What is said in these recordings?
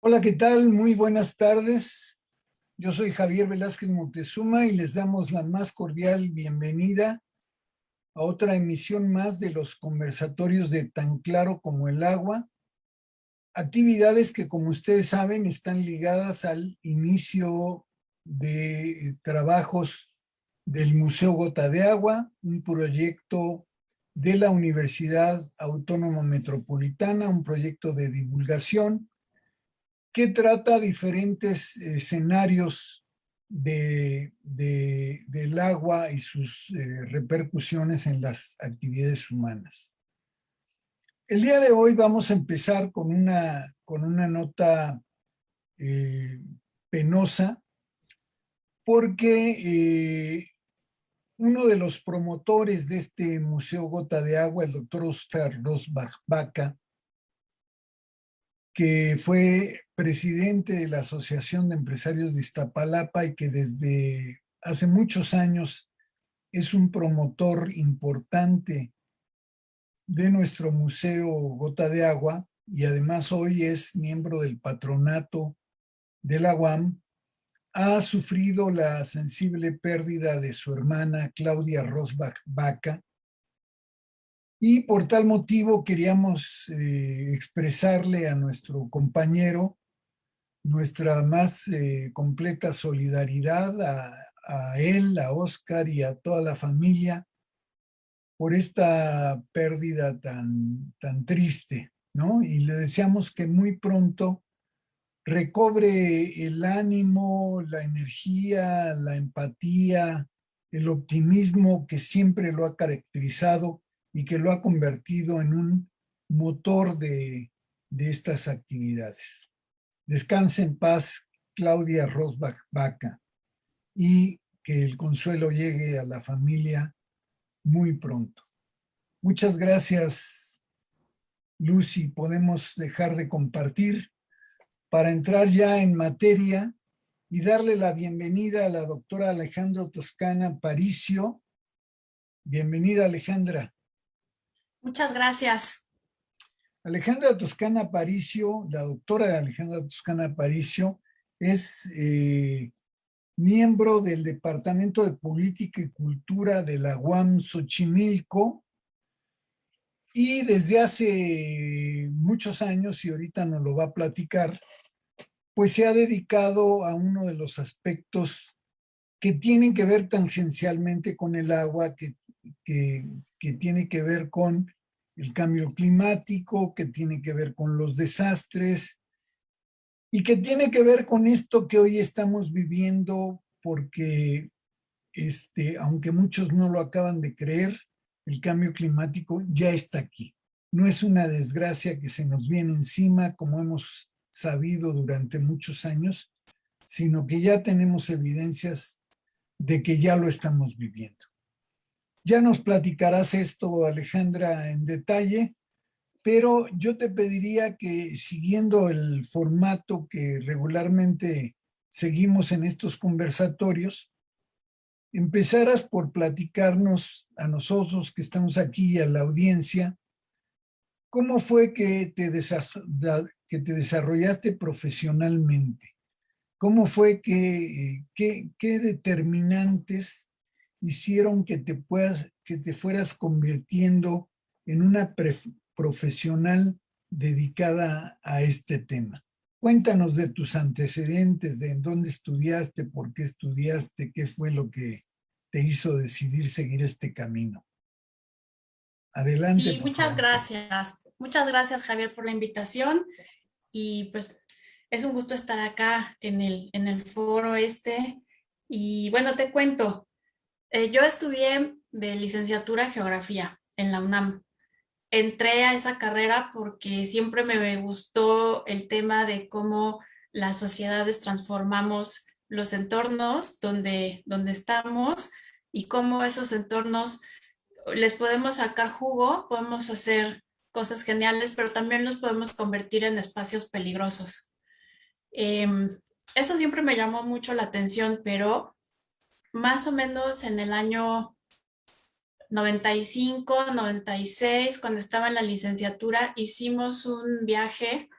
Hola, ¿qué tal? Muy buenas tardes. Yo soy Javier Velázquez Montezuma y les damos la más cordial bienvenida a otra emisión más de los conversatorios de Tan Claro como el Agua, actividades que, como ustedes saben, están ligadas al inicio de trabajos del Museo Gota de Agua, un proyecto de la Universidad Autónoma Metropolitana, un proyecto de divulgación que trata diferentes escenarios del agua y sus repercusiones en las actividades humanas. El día de hoy vamos a empezar con una nota eh, penosa porque uno de los promotores de este Museo Gota de Agua, el doctor Oscar Rosbach Baca, que fue presidente de la Asociación de Empresarios de Iztapalapa y que desde hace muchos años es un promotor importante de nuestro Museo Gota de Agua y además hoy es miembro del patronato de la UAM, ha sufrido la sensible pérdida de su hermana Claudia Rosbach Baca, y por tal motivo queríamos expresarle a nuestro compañero nuestra más completa solidaridad a él, a Oscar y a toda la familia por esta pérdida tan triste, ¿no? Y le deseamos que muy pronto recobre el ánimo, la energía, la empatía, el optimismo que siempre lo ha caracterizado y que lo ha convertido en un motor de estas actividades. Descanse en paz, Claudia Rosbach Baca, y que el consuelo llegue a la familia muy pronto. Muchas gracias, Lucy. Podemos dejar de compartir para entrar ya en materia y darle la bienvenida a la doctora Alejandra Toscana Paricio. Bienvenida, Alejandra. Muchas gracias. Alejandra Toscana Paricio, la doctora Alejandra Toscana Paricio, es miembro del Departamento de Política y Cultura de la UAM Xochimilco, y desde hace muchos años, y ahorita nos lo va a platicar, pues se ha dedicado a uno de los aspectos que tienen que ver tangencialmente con el agua, que tiene que ver con el cambio climático, que tiene que ver con los desastres y que tiene que ver con esto que hoy estamos viviendo, porque aunque muchos no lo acaban de creer, el cambio climático ya está aquí. No es una desgracia que se nos viene encima, como hemos sabido durante muchos años, sino que ya tenemos evidencias de que ya lo estamos viviendo. Ya nos platicarás esto, Alejandra, en detalle, pero yo te pediría que, siguiendo el formato que regularmente seguimos en estos conversatorios, empezaras por platicarnos a nosotros que estamos aquí y a la audiencia, ¿cómo fue que te desarrollaste profesionalmente? ¿Cómo fue qué determinantes hicieron que te fueras convirtiendo en una profesional dedicada a este tema? Cuéntanos de tus antecedentes, de en dónde estudiaste, por qué estudiaste, qué fue lo que te hizo decidir seguir este camino. Adelante, Sí, por muchas favor. gracias. Muchas gracias, Javier, por la invitación. Y pues es un gusto estar acá en el foro este. Y bueno, te cuento, yo estudié de licenciatura en geografía en la UNAM. Entré a esa carrera porque siempre me gustó el tema de cómo las sociedades transformamos los entornos donde estamos y cómo esos entornos les podemos sacar jugo, podemos hacer cosas geniales, pero también los podemos convertir en espacios peligrosos. Eh, Eso siempre me llamó mucho la atención, pero más o menos en el año 95, 96, cuando estaba en la licenciatura, hicimos un viaje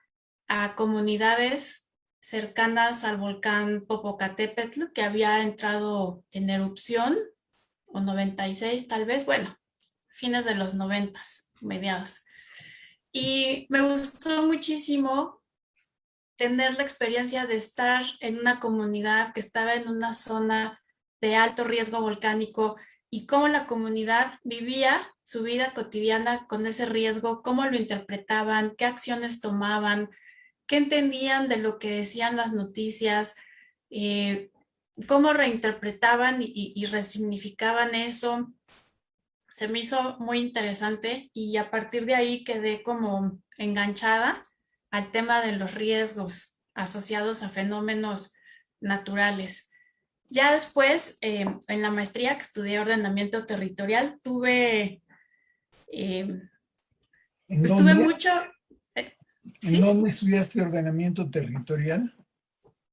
a comunidades cercanas al volcán Popocatépetl, que había entrado en erupción, o 96 tal vez, bueno, fines de los 90, mediados. Y me gustó muchísimo tener la experiencia de estar en una comunidad que estaba en una zona de alto riesgo volcánico y cómo la comunidad vivía su vida cotidiana con ese riesgo, cómo lo interpretaban, qué acciones tomaban, qué entendían de lo que decían las noticias, eh, cómo reinterpretaban y resignificaban eso. Se me hizo muy interesante y a partir de ahí quedé como enganchada al tema de los riesgos asociados a fenómenos naturales. Ya después, en la maestría que estudié ordenamiento territorial, eh, ¿En pues tuve dónde? mucho, ¿En ¿sí? dónde estudiaste ordenamiento territorial?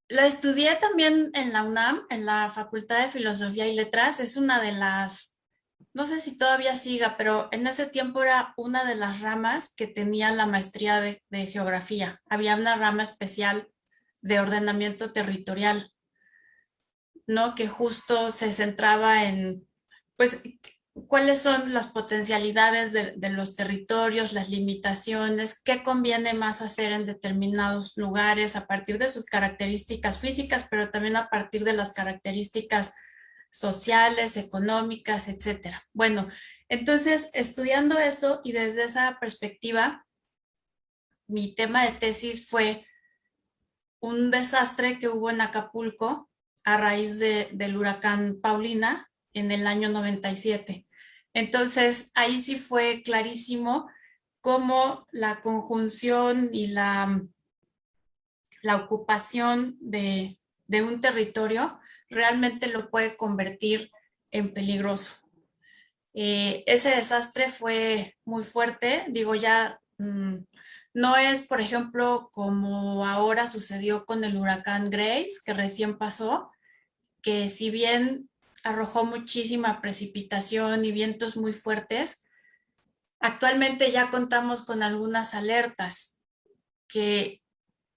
La estudié también en la UNAM, en la Facultad de Filosofía y Letras. Es una de las, no sé si todavía siga, pero en ese tiempo era una de las ramas que tenía la maestría de geografía. Había una rama especial de ordenamiento territorial, ¿no? Que justo se centraba en, pues, cuáles son las potencialidades de los territorios, las limitaciones, qué conviene más hacer en determinados lugares a partir de sus características físicas, pero también a partir de las características sociales, económicas, etcétera. Bueno, entonces, estudiando eso y desde esa perspectiva, mi tema de tesis fue un desastre que hubo en Acapulco a raíz del huracán Paulina en el año 97. Entonces, ahí sí fue clarísimo cómo la conjunción y la ocupación de un territorio realmente lo puede convertir en peligroso. Ese desastre fue muy fuerte, digo ya, no es, por ejemplo, como ahora sucedió con el huracán Grace, que recién pasó, que si bien arrojó muchísima precipitación y vientos muy fuertes, actualmente ya contamos con algunas alertas que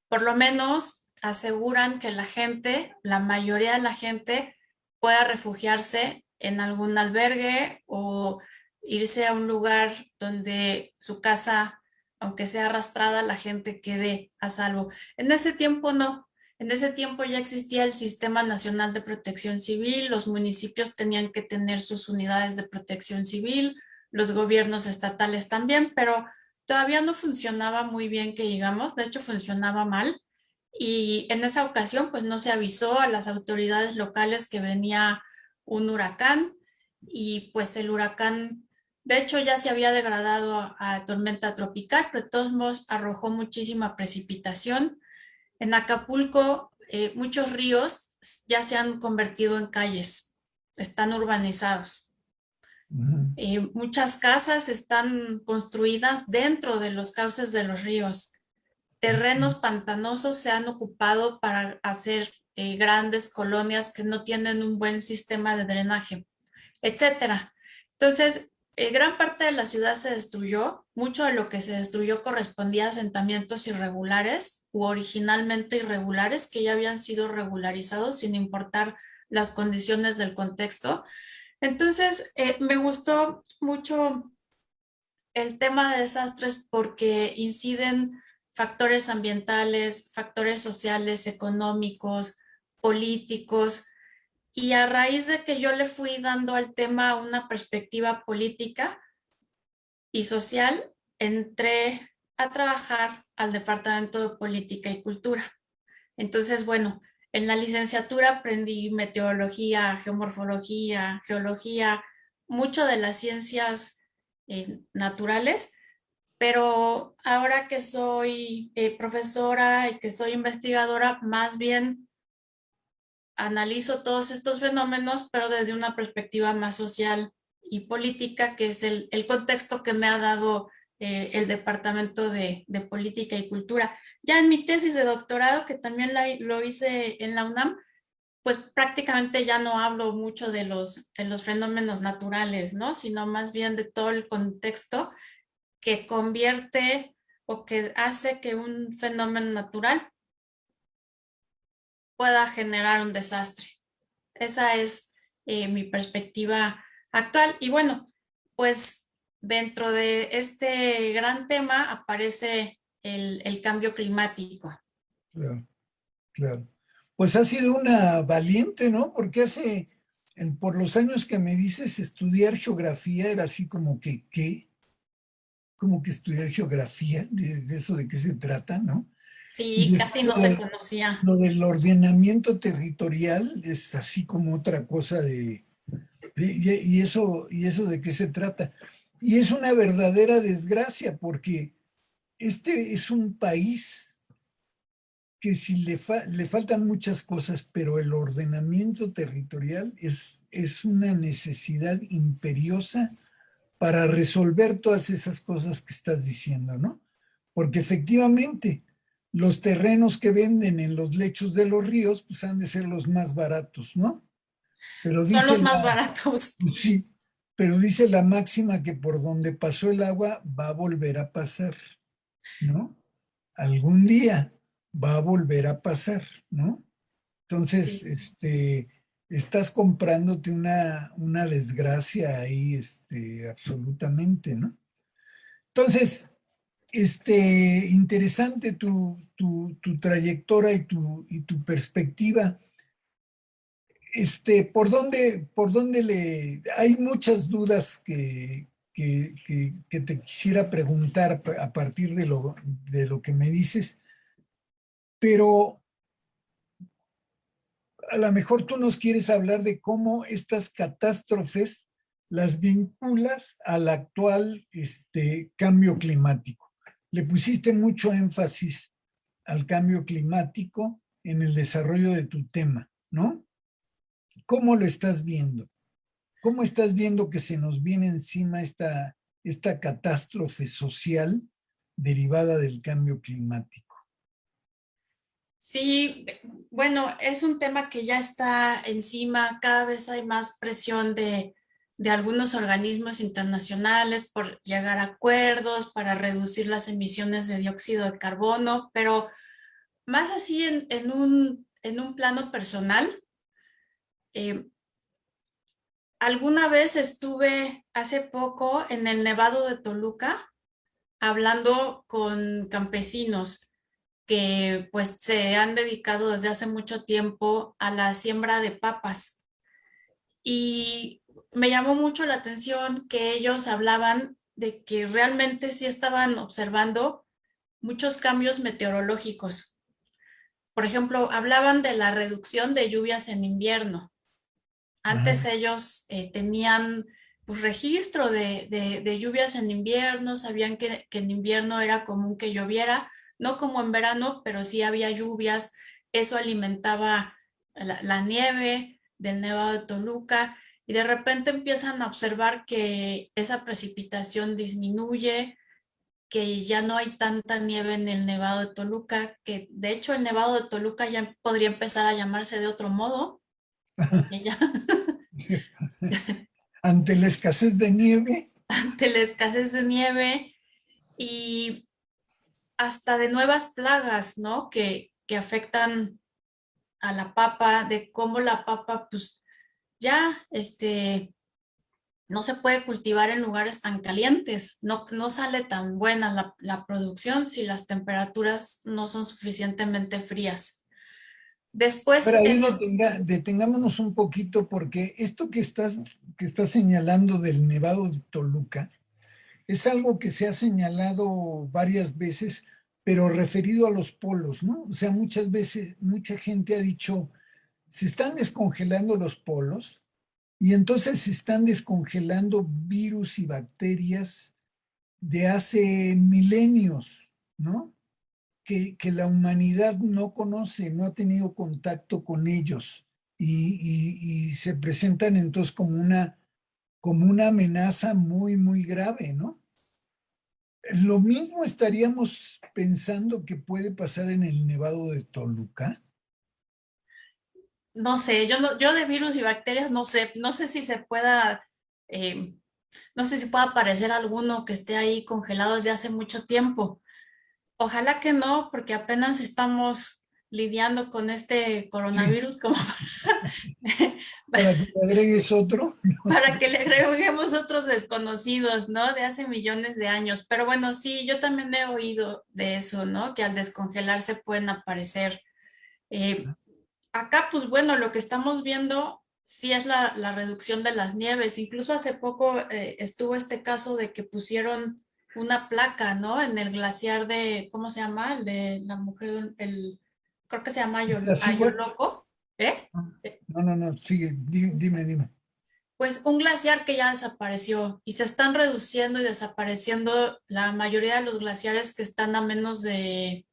por lo menos aseguran que la gente, la mayoría de la gente, pueda refugiarse en algún albergue o irse a un lugar donde su casa, aunque sea arrastrada, la gente quede a salvo. En ese tiempo no. En ese tiempo ya existía el Sistema Nacional de Protección Civil, los municipios tenían que tener sus unidades de protección civil, los gobiernos estatales también, pero todavía no funcionaba muy bien, que digamos, de hecho funcionaba mal. Y en esa ocasión, pues no se avisó a las autoridades locales que venía un huracán y pues el huracán, de hecho ya se había degradado a tormenta tropical, pero de todos modos arrojó muchísima precipitación. En Acapulco, muchos ríos ya se han convertido en calles, están urbanizados. Ujú. Muchas casas están construidas dentro de los cauces de los ríos. Terrenos pantanosos se han ocupado para hacer grandes colonias que no tienen un buen sistema de drenaje, etcétera. Entonces, gran parte de la ciudad se destruyó. Mucho de lo que se destruyó correspondía a asentamientos irregulares u originalmente irregulares que ya habían sido regularizados sin importar las condiciones del contexto. Entonces, me gustó mucho el tema de desastres porque inciden factores ambientales, factores sociales, económicos, políticos, y a raíz de que yo le fui dando al tema una perspectiva política y social, entré a trabajar al Departamento de Política y Cultura. Entonces, bueno, en la licenciatura aprendí meteorología, geomorfología, geología, mucho de las ciencias naturales, pero ahora que soy profesora y que soy investigadora, más bien analizo todos estos fenómenos, pero desde una perspectiva más social y política, que es el contexto que me ha dado el Departamento de Política y Cultura. Ya en mi tesis de doctorado, que también lo hice en la UNAM, pues prácticamente ya no hablo mucho de los fenómenos naturales, ¿no? Sino más bien de todo el contexto que convierte o que hace que un fenómeno natural pueda generar un desastre. Esa es mi perspectiva actual. Y bueno, pues dentro de este gran tema aparece el cambio climático. Claro, claro. Pues ha sido una valiente, ¿no? Porque por los años que me dices, estudiar geografía era así como que, ¿qué? Como que estudiar geografía, de eso de qué se trata, ¿no? Y Sí, casi después no se conocía. lo del ordenamiento territorial es así como otra cosa y eso de qué se trata. Y es una verdadera desgracia porque este es un país que si le faltan muchas cosas, pero el ordenamiento territorial es una necesidad imperiosa para resolver todas esas cosas que estás diciendo, ¿no? Porque efectivamente los terrenos que venden en los lechos de los ríos, pues han de ser los más baratos, ¿no? Pero Son dice los más baratos. sí, pero dice la máxima que por donde pasó el agua va a volver a pasar, ¿no? Algún día va a volver a pasar, ¿no? Entonces, Sí. estás comprándote una desgracia ahí, absolutamente, ¿no? Entonces, interesante tu trayectoria y tu perspectiva. Hay muchas dudas que te quisiera preguntar a partir de lo que me dices, pero a lo mejor tú nos quieres hablar de cómo estas catástrofes las vinculas al actual cambio climático. Le pusiste mucho énfasis al cambio climático en el desarrollo de tu tema, ¿no? ¿Cómo lo estás viendo? ¿Cómo estás viendo que se nos viene encima esta catástrofe social derivada del cambio climático? Sí, bueno, es un tema que ya está encima, cada vez hay más presión de algunos organismos internacionales por llegar a acuerdos para reducir las emisiones de dióxido de carbono, pero más así en un plano personal. eh, Alguna vez estuve hace poco en el Nevado de Toluca hablando con campesinos que pues se han dedicado desde hace mucho tiempo a la siembra de papas. Y me llamó mucho la atención que ellos hablaban de que realmente sí estaban observando muchos cambios meteorológicos. Por ejemplo, hablaban de la reducción de lluvias en invierno. Ajá. Antes ellos tenían pues registro de lluvias en invierno, sabían que en invierno era común que lloviera, no como en verano, pero sí había lluvias, eso alimentaba la nieve del Nevado de Toluca y de repente empiezan a observar que esa precipitación disminuye, que ya no hay tanta nieve en el Nevado de Toluca, que de hecho el Nevado de Toluca ya podría empezar a llamarse de otro modo, porque ya Ante la escasez de nieve. de la escasez de nieve y hasta de nuevas plagas, ¿no? Que afectan a la papa, de cómo la papa, pues ya, no se puede cultivar en lugares tan calientes, no sale tan buena la producción si las temperaturas no son suficientemente frías. Pero Después, ahí detengámonos un poquito porque esto que estás señalando del Nevado de Toluca es algo que se ha señalado varias veces, pero referido a los polos, ¿no? O sea, muchas veces, mucha gente ha dicho, se están descongelando los polos y entonces se están descongelando virus y bacterias de hace milenios, ¿no? Que la humanidad no conoce, no ha tenido contacto con ellos y se presentan entonces como una amenaza muy, muy grave, ¿no? Lo mismo estaríamos pensando que puede pasar en el Nevado de Toluca. no sé, yo de virus y bacterias no sé si se pueda, no sé si pueda aparecer alguno que esté ahí congelado desde hace mucho tiempo. Ojalá que no, porque apenas estamos lidiando con este Sí, coronavirus como para que le agregues otro. para que le agreguemos otros desconocidos, ¿no? De hace millones de años. Pero bueno, sí, yo también he oído de eso, ¿no? Que al descongelarse pueden aparecer. Eh, Acá, pues bueno, lo que estamos viendo sí es la reducción de las nieves. Incluso hace poco estuvo este caso de que pusieron una placa, ¿no? En el glaciar de, ¿cómo se llama? El de la mujer, creo que se llama Iztaccíhuatl. Ayoloco, ¿eh? No, no, no, sigue, dime, dime. Pues un glaciar que ya desapareció y se están reduciendo y desapareciendo la mayoría de los glaciares que están a menos de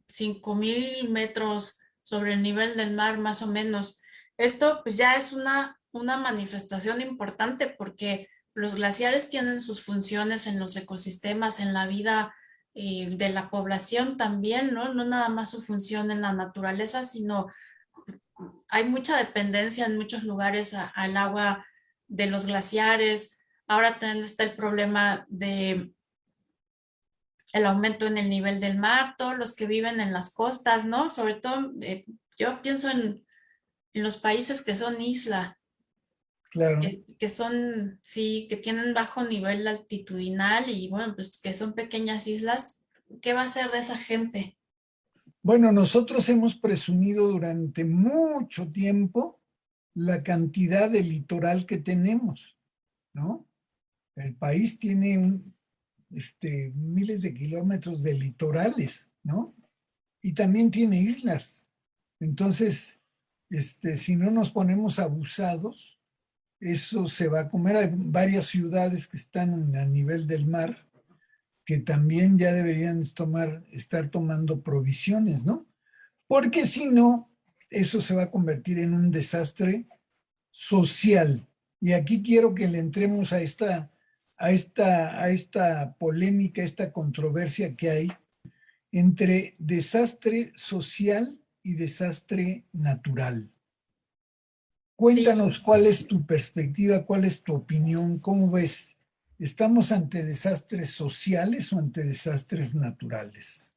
5.000 metros sobre el nivel del mar, más o menos. Esto pues ya es una manifestación importante porque los glaciares tienen sus funciones en los ecosistemas, en la vida de la población también, ¿no? No nada más su función en la naturaleza, sino hay mucha dependencia en muchos lugares al agua de los glaciares. Ahora también está el problema de el aumento en el nivel del mar, todos los que viven en las costas, ¿no? Sobre todo, yo pienso en los países que son isla, Claro. que son, sí, que tienen bajo nivel altitudinal y bueno, pues que son pequeñas islas. ¿Qué va a ser de esa gente? Bueno, nosotros hemos presumido durante mucho tiempo la cantidad de litoral que tenemos, ¿no? El país tiene miles de kilómetros de litorales, ¿no? Y también tiene islas. Entonces, si no nos ponemos abusados, eso se va a comer. Hay varias ciudades que están a nivel del mar que también ya deberían estar tomando provisiones, ¿no? Porque si no, eso se va a convertir en un desastre social. Y aquí quiero que le entremos a esta polémica, a esta controversia que hay entre desastre social y desastre natural. Sí, Cuéntanos cuál es tu perspectiva, cuál es tu opinión, cómo ves. ¿Estamos ante desastres sociales o ante desastres naturales?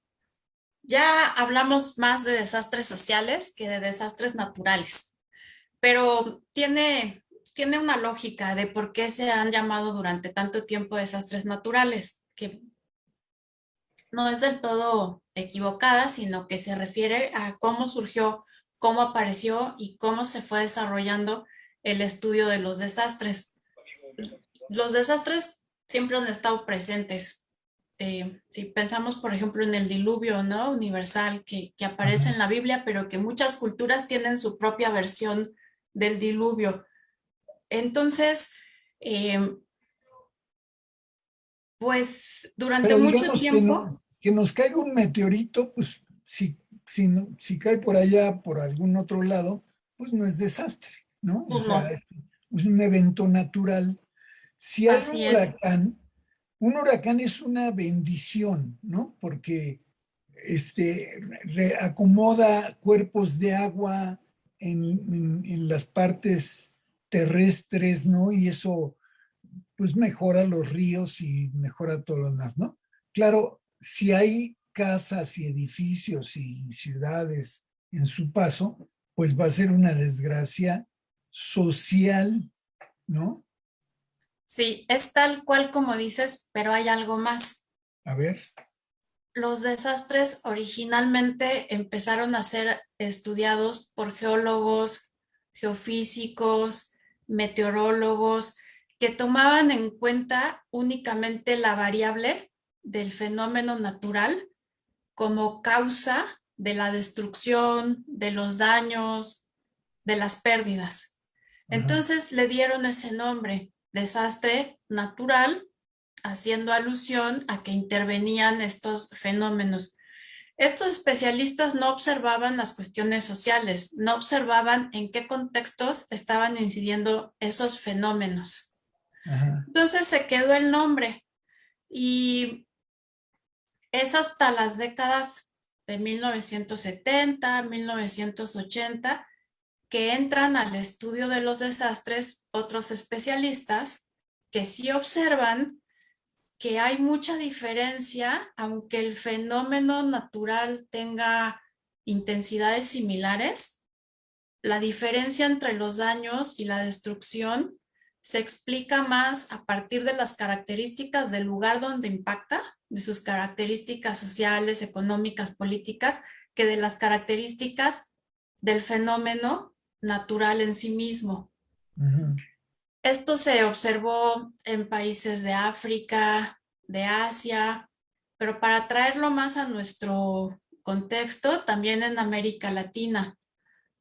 ya hablamos más de desastres sociales que de desastres naturales, pero tiene una lógica de por qué se han llamado durante tanto tiempo desastres naturales, que no es del todo equivocada, sino que se refiere a cómo surgió, cómo apareció y cómo se fue desarrollando el estudio de los desastres. Los desastres siempre han estado presentes. Si pensamos, por ejemplo, en el diluvio, ¿no? Universal que aparece en Ajá. la Biblia, pero que muchas culturas tienen su propia versión del diluvio. Entonces, eh, pues durante Pero mucho digamos que, tiempo, no, que nos caiga un meteorito, pues si cae por allá, por algún otro lado, pues no es desastre, ¿no? O pues sea, no, es un evento natural. Si hay así es. un huracán es una bendición, ¿no? Porque acomoda cuerpos de agua en las partes terrestres, ¿no? Y eso pues mejora los ríos y mejora todo lo demás, ¿no? Claro, si hay casas y edificios y ciudades en su paso, pues va a ser una desgracia social, ¿no? Sí, es tal cual como dices, pero hay algo más. A ver, Los desastres originalmente empezaron a ser estudiados por geólogos, geofísicos, meteorólogos, que tomaban en cuenta únicamente la variable del fenómeno natural como causa de la destrucción, de los daños, de las pérdidas. ajá, Entonces le dieron ese nombre, desastre natural, haciendo alusión a que intervenían estos fenómenos. Estos especialistas no observaban las cuestiones sociales, no observaban en qué contextos estaban incidiendo esos fenómenos. ajá. Entonces se quedó el nombre y es hasta las décadas de 1970, 1980 que entran al estudio de los desastres otros especialistas que sí observan que hay mucha diferencia, aunque el fenómeno natural tenga intensidades similares. La diferencia entre los daños y la destrucción se explica más a partir de las características del lugar donde impacta, de sus características sociales, económicas, políticas, que de las características del fenómeno natural en sí mismo. Ujú. Esto se observó en países de África, de Asia, pero para traerlo más a nuestro contexto, también en América Latina.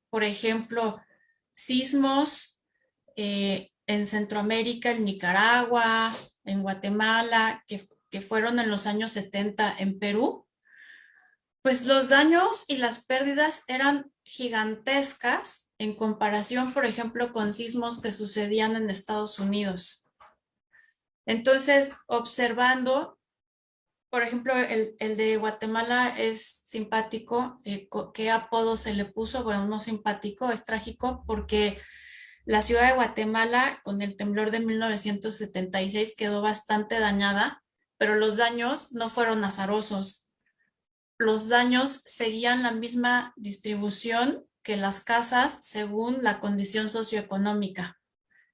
Por ejemplo, sismos en Centroamérica, en Nicaragua, en Guatemala, que fueron en los años 70 en Perú, pues los daños y las pérdidas eran gigantescas en comparación, por ejemplo, con sismos que sucedían en Estados Unidos. Entonces, observando, por ejemplo, el de Guatemala es simpático. ¿Qué apodo se le puso? Bueno, no simpático, es trágico porque la ciudad de Guatemala con el temblor de 1976 quedó bastante dañada, pero los daños no fueron azarosos. Los daños seguían la misma distribución que las casas según la condición socioeconómica.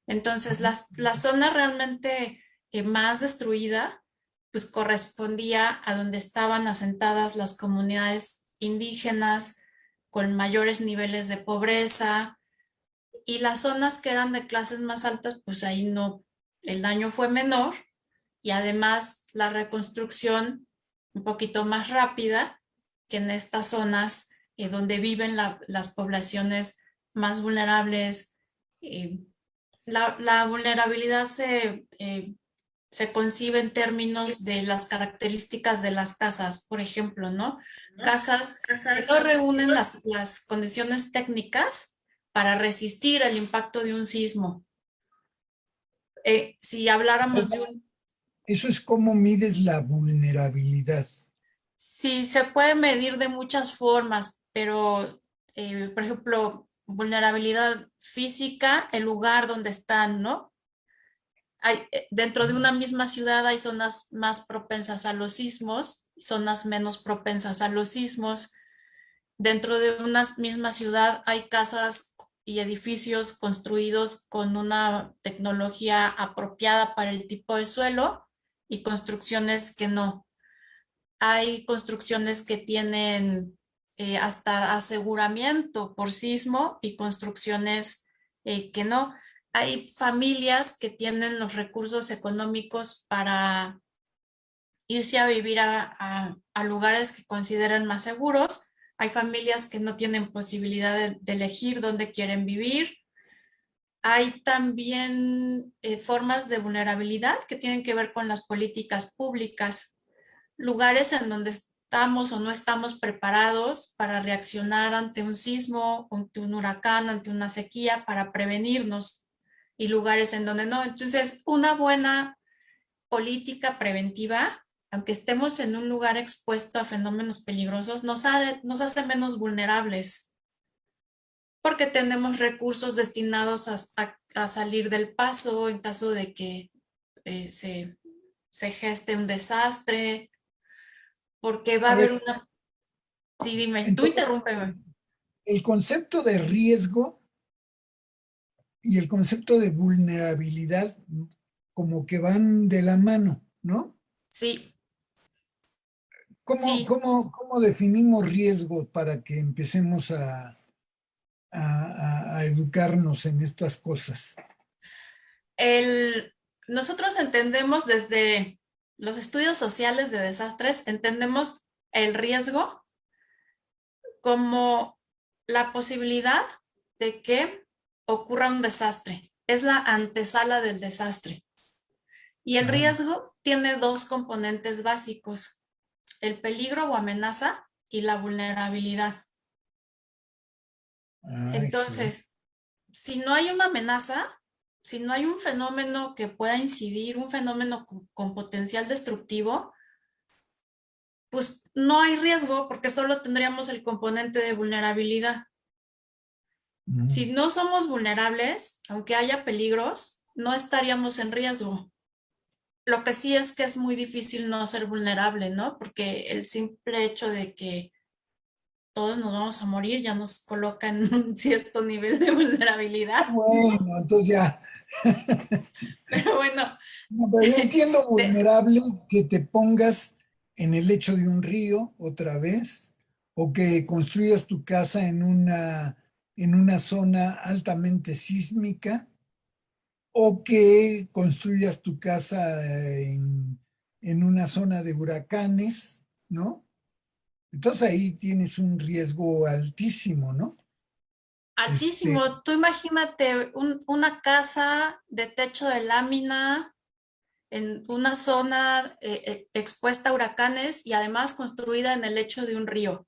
Entonces, la zona realmente más destruida, pues correspondía a donde estaban asentadas las comunidades indígenas con mayores niveles de pobreza, y las zonas que eran de clases más altas, pues ahí no, el daño fue menor y además la reconstrucción un poquito más rápida que en estas zonas donde viven las poblaciones más vulnerables. Eh, la vulnerabilidad se concibe en términos de las características de las casas, por ejemplo, ¿no? Casas que no reúnen las condiciones técnicas para resistir el impacto de un sismo. Si habláramos de un... Eso es como mides la vulnerabilidad. Sí, se puede medir de muchas formas, pero, por ejemplo, vulnerabilidad física, el lugar donde están, ¿no? Dentro de una misma ciudad hay zonas más propensas a los sismos, zonas menos propensas a los sismos. Dentro de una misma ciudad hay casas y edificios construidos con una tecnología apropiada para el tipo de suelo y construcciones que no. Hay construcciones que tienen hasta aseguramiento por sismo y construcciones que no. Hay familias que tienen los recursos económicos para irse a vivir a lugares que consideran más seguros. Hay familias que no tienen posibilidad de elegir dónde quieren vivir. Hay también formas de vulnerabilidad que tienen que ver con las políticas públicas, lugares en donde estamos o no estamos preparados para reaccionar ante un sismo, ante un huracán, ante una sequía, para prevenirnos, y lugares en donde no. Entonces, una buena política preventiva, aunque estemos en un lugar expuesto a fenómenos peligrosos, nos hace menos vulnerables porque tenemos recursos destinados a salir del paso en caso de que se geste un desastre, porque va a A haber ver, una... Sí, dime, tú entonces, interrúmpeme. el concepto de riesgo y el concepto de vulnerabilidad como que van de la mano, ¿no? Sí, ¿Cómo, sí. cómo, cómo definimos riesgo para que empecemos a educarnos en estas cosas? El, nosotros entendemos desde los estudios sociales de desastres, entendemos el riesgo como la posibilidad de que ocurra un desastre. Es la antesala del desastre. Y el Ajá. riesgo tiene dos componentes básicos: el peligro o amenaza y la vulnerabilidad. Ah, excelente. Entonces, si no hay una amenaza, si no hay un fenómeno que pueda incidir, un fenómeno con potencial destructivo, pues no hay riesgo porque solo tendríamos el componente de vulnerabilidad. Ujú. Si no somos vulnerables, aunque haya peligros, no estaríamos en riesgo. Lo que sí es que es muy difícil no ser vulnerable, ¿no? Porque el simple hecho de que todos nos vamos a morir ya nos coloca en un cierto nivel de vulnerabilidad. Bueno, entonces ya. Pero bueno, No, pero yo entiendo de- vulnerable que te pongas en el lecho de un río otra vez, o que construyas tu casa en una zona altamente sísmica, o que construyas tu casa en una zona de huracanes, ¿no? Entonces ahí tienes un riesgo altísimo, ¿no? Este, altísimo. Tú imagínate una casa de techo de lámina en una zona expuesta a huracanes y además construida en el lecho de un río.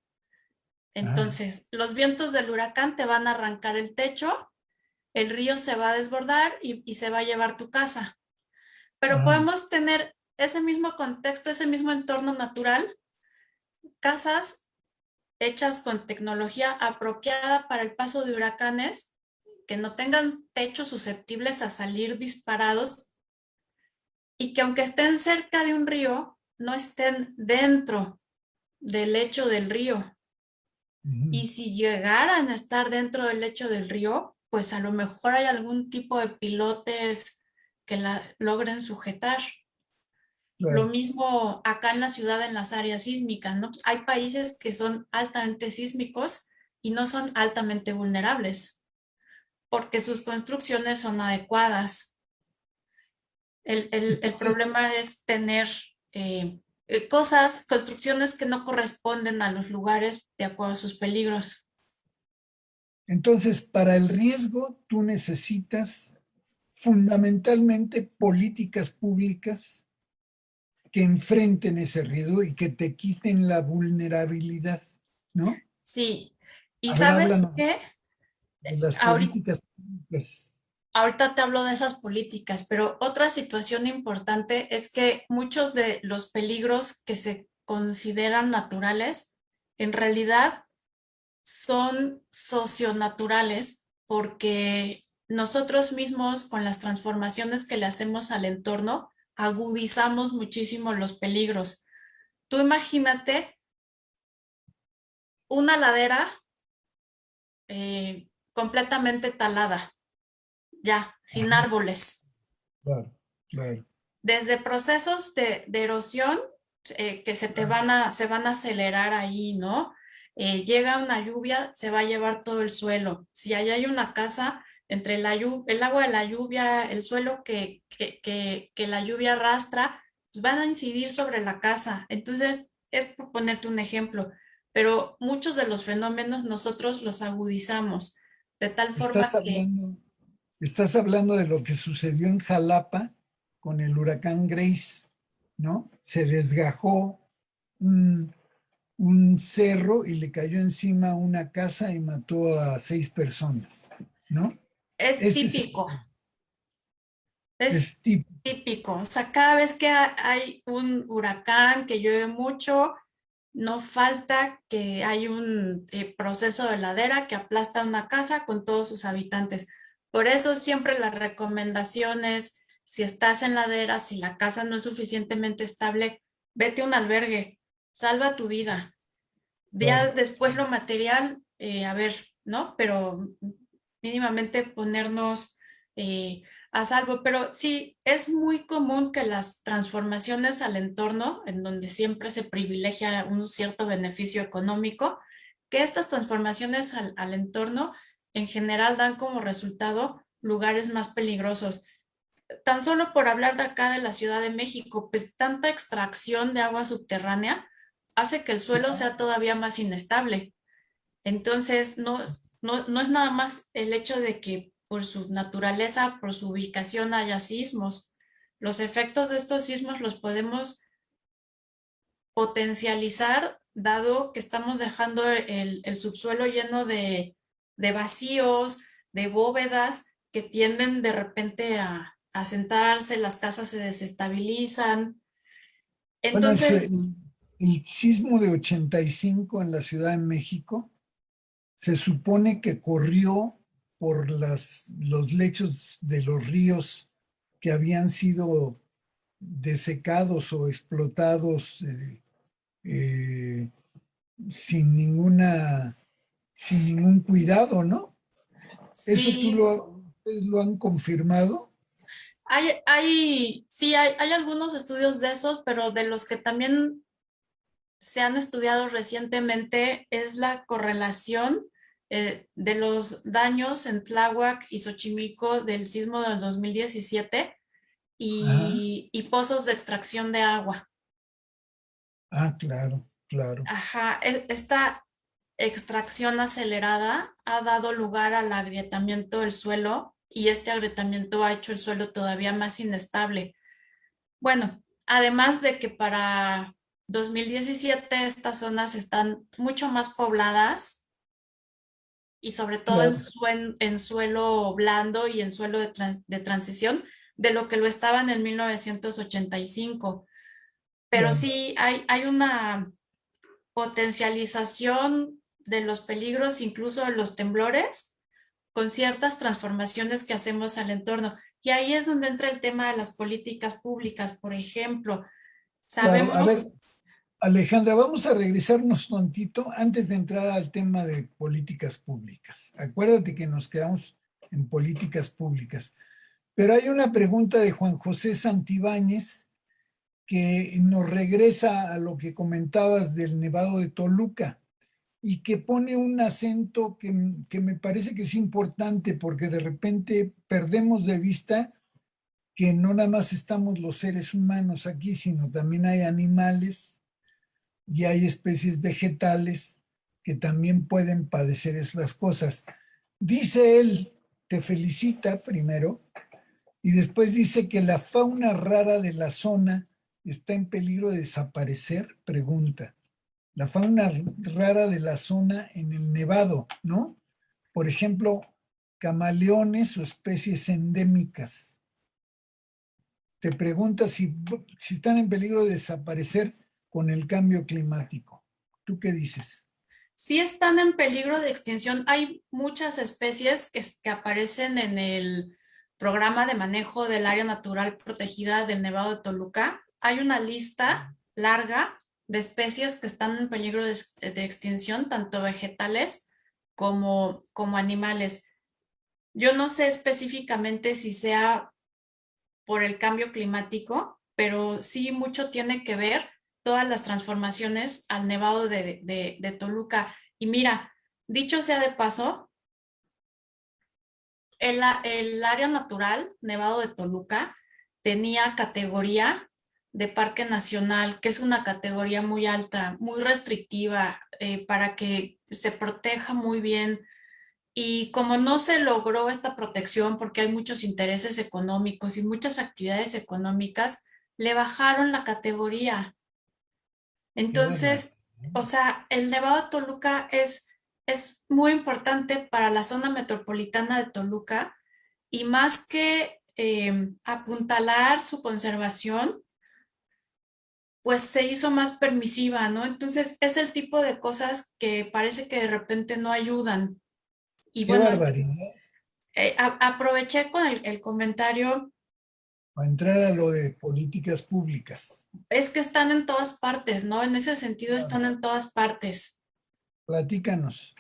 ah, Entonces, los vientos del huracán te van a arrancar el techo, el río se va a desbordar y se va a llevar tu casa. Pero ah, podemos tener ese mismo contexto, ese mismo entorno natural, casas hechas con tecnología apropiada para el paso de huracanes, que no tengan techos susceptibles a salir disparados y que aunque estén cerca de un río, no estén dentro del lecho del río. ujú, Y si llegaran a estar dentro del lecho del río, pues a lo mejor hay algún tipo de pilotes que la logren sujetar. Lo claro. mismo acá en la ciudad en las áreas sísmicas, ¿no? Hay países que son altamente sísmicos y no son altamente vulnerables porque sus construcciones son adecuadas. El Entonces, problema es tener cosas, construcciones que no corresponden a los lugares de acuerdo a sus peligros. entonces, para el riesgo, tú necesitas fundamentalmente políticas públicas que enfrenten ese riesgo y que te quiten la vulnerabilidad, ¿no? Sí, y A ver, ¿sabes háblanos qué? de las Ahorita, políticas públicas. ahorita te hablo de esas políticas, pero otra situación importante es que muchos de los peligros que se consideran naturales, en realidad son socionaturales porque nosotros mismos con las transformaciones que le hacemos al entorno, agudizamos muchísimo los peligros. Tú imagínate una ladera completamente talada, ya, sin Ajá, árboles. claro, claro, Desde procesos de erosión que claro. se van a acelerar ahí, ¿no? Llega una lluvia, se va a llevar todo el suelo. Si ahí hay una casa, entre el agua de la lluvia, el suelo que la lluvia arrastra, pues van a incidir sobre la casa. Entonces, es por ponerte un ejemplo, pero muchos de los fenómenos nosotros los agudizamos, de tal forma Estás que hablando, estás hablando de lo que sucedió en Jalapa con el huracán Grace, ¿no? Se desgajó un, un cerro y le cayó encima una casa y mató a 6 personas, ¿no? es Ese es, típico. Es es tipo, típico. O sea, cada vez que hay un huracán, que llueve mucho, no falta que hay un proceso de ladera que aplasta una casa con todos sus habitantes. Por eso siempre la recomendación es, si estás en ladera, si la casa no es suficientemente estable, vete a un albergue, salva tu vida. Ya claro. después lo material, a ver, ¿no? Pero mínimamente ponernos a salvo. Pero sí, es muy común que las transformaciones al entorno, en donde siempre se privilegia un cierto beneficio económico, que estas transformaciones al entorno en general dan como resultado lugares más peligrosos. Tan solo por hablar de acá de la Ciudad de México, pues tanta extracción de agua subterránea hace que el suelo sea todavía más inestable. Entonces, no es nada más el hecho de que por su naturaleza, por su ubicación haya sismos. Los efectos de estos sismos los podemos potencializar dado que estamos dejando el subsuelo lleno de vacíos, de bóvedas que tienden de repente a sentarse, las casas se desestabilizan. Bueno, Entonces, el sismo de 85 en la Ciudad de México se supone que corrió por los lechos de los ríos que habían sido desecados o explotados eh, sin sin ningún cuidado, ¿no? ¿Eso Sí, ustedes lo han confirmado? sí, hay algunos estudios de esos, pero de los que también se han estudiado recientemente es la correlación de los daños en Tláhuac y Xochimilco del sismo del 2017 Ajá. y pozos de extracción de agua. Ah, claro, claro, Ajá, esta extracción acelerada ha dado lugar al agrietamiento del suelo y este agrietamiento ha hecho el suelo todavía más inestable. Bueno, además de que para 2017 estas zonas están mucho más pobladas y sobre todo claro, en suelo blando y en suelo de transición de lo que lo estaban en 1985. Pero claro, sí hay una potencialización de los peligros, incluso de los temblores, con ciertas transformaciones que hacemos al entorno. Y ahí es donde entra el tema de las políticas públicas, por ejemplo. claro. A ver, Sabemos, Alejandra, vamos a regresarnos tantito antes de entrar al tema de políticas públicas. Acuérdate que nos quedamos en políticas públicas. Pero hay una pregunta de Juan José Santibáñez que nos regresa a lo que comentabas del Nevado de Toluca y que pone un acento que me parece que es importante porque de repente perdemos de vista que no nada más estamos los seres humanos aquí, sino también hay animales y hay especies vegetales que también pueden padecer esas cosas. Dice él, te felicita primero, y después dice que la fauna rara de la zona está en peligro de desaparecer, pregunta. La fauna rara de la zona en el Nevado, ¿no? Por ejemplo, camaleones o especies endémicas. Te pregunta si están en peligro de desaparecer con el cambio climático. ¿Tú qué dices? sí están en peligro de extinción. Hay muchas especies que aparecen en el programa de manejo del área natural protegida del Nevado de Toluca. Hay una lista larga de especies que están en peligro de extinción, tanto vegetales como animales. Yo no sé específicamente si sea por el cambio climático, pero sí mucho tiene que ver todas las transformaciones al Nevado de Toluca. Y mira, dicho sea de paso, el área natural Nevado de Toluca tenía categoría de parque nacional, que es una categoría muy alta, muy restrictiva, para que se proteja muy bien. Y como no se logró esta protección porque hay muchos intereses económicos y muchas actividades económicas, le bajaron la categoría. Qué bárbaro. Entonces, o sea, el Nevado de Toluca es muy importante para la zona metropolitana de Toluca y más que apuntalar su conservación, pues se hizo más permisiva, ¿no? Entonces, es el tipo de cosas que parece que de repente no ayudan. Y Qué bueno, barbaridad. aproveché con el comentario, Para entrar a lo de políticas públicas. es que están en todas partes, ¿no? En ese sentido Claro. están en todas partes. Platícanos.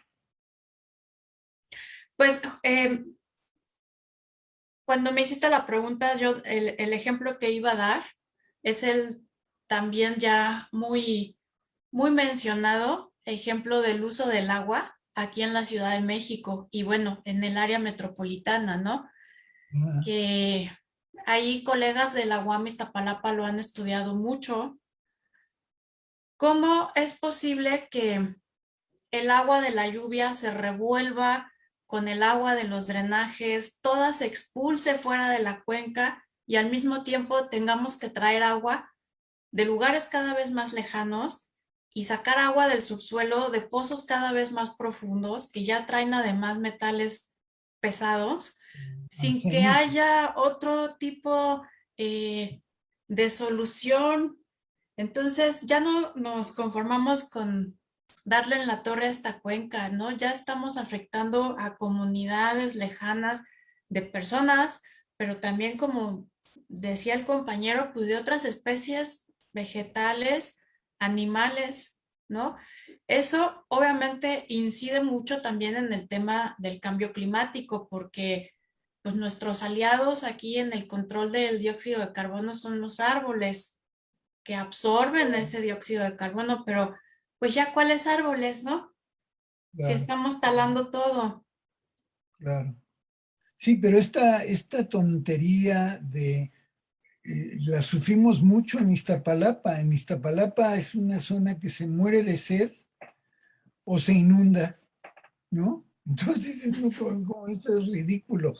Pues cuando me hiciste la pregunta, yo el ejemplo que iba a dar es el también ya muy mencionado ejemplo del uso del agua aquí en la Ciudad de México y bueno, en el área metropolitana, ¿no? Ah, Que ahí colegas de la UAM Iztapalapa lo han estudiado mucho. ¿Cómo es posible que el agua de la lluvia se revuelva con el agua de los drenajes, toda se expulse fuera de la cuenca y al mismo tiempo tengamos que traer agua de lugares cada vez más lejanos y sacar agua del subsuelo de pozos cada vez más profundos que ya traen además metales pesados, sin que arsénico. haya otro tipo de solución? Entonces ya no nos conformamos con darle en la torre a esta cuenca, ¿no? Ya estamos afectando a comunidades lejanas de personas, pero también como decía el compañero, pues de otras especies vegetales, animales, ¿no? Eso obviamente incide mucho también en el tema del cambio climático, porque pues nuestros aliados aquí en el control del dióxido de carbono son los árboles que absorben ese dióxido de carbono, pero pues ya cuáles árboles, ¿no? Si Claro, estamos talando todo. claro. Sí, pero esta tontería de la sufrimos mucho en Iztapalapa. En Iztapalapa es una zona que se muere de sed o se inunda, ¿no? Entonces, no, como esto es ridículo.